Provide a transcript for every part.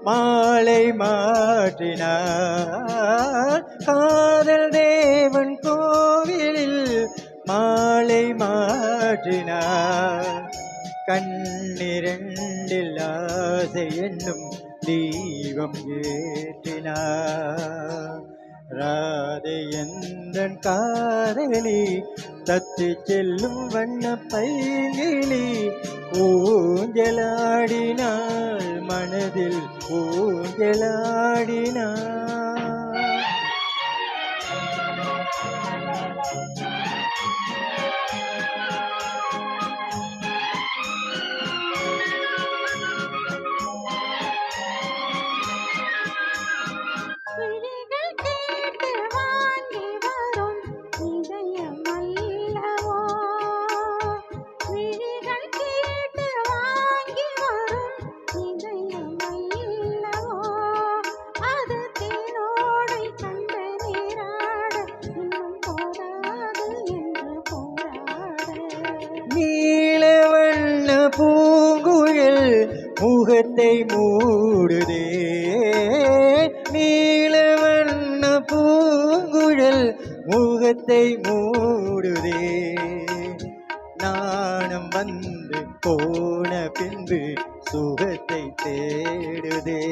மாலை மாற்றினார். காதல் தேவன் கோவிலில் மாலை மாற்றினார். கண்ணிரண்டில் ஆசை என்னும் தீபம் ஏற்றினார். ராதை எந்தன் காதலி தத்தி செல்லும் வண்ண பைங்கிலி ஊஞ்சலாடினாள் மனதில் ஊஞ்சலாடினாள். நீலவண்ண பூங்குழல் முகத்தை மூடுதே. நீலவண்ண பூங்குழல் முகத்தை மூடுதே. நாணம் வந்து போன பின்பு சுகத்தை தேடுதே.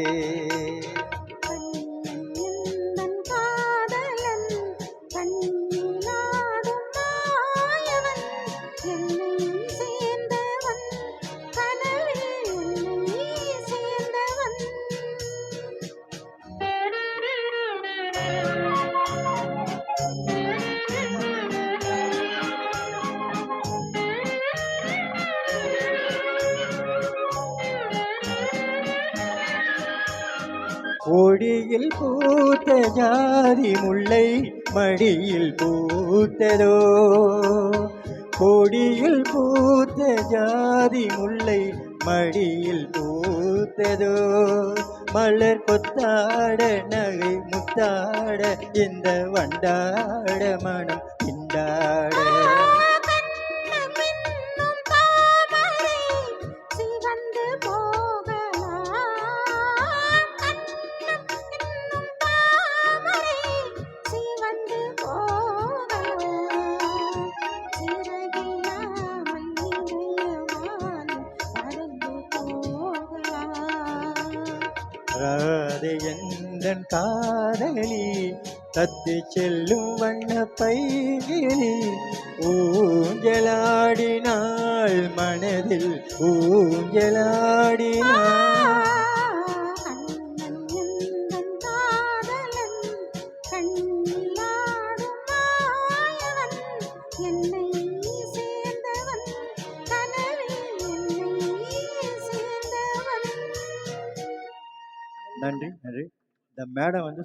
கொடியில் பூத்த ஜாதி முல்லை மடியில் பூத்ததோ. கொடியில் பூத்த ஜாதி முல்லை மடியில் பூத்ததோ. மலர் கொத்தாட நகை முத்தாட இந்த வண்டாட மனம் திண்டாட. ராதை எந்தன் காதலி தத்தி செல்லும் வண்ண பைகிலி ஊஞ்சலாடினாள் மனதில் ஊஞ்சலாடினாள். நன்றி நன்றி. இந்த மேடம் வந்து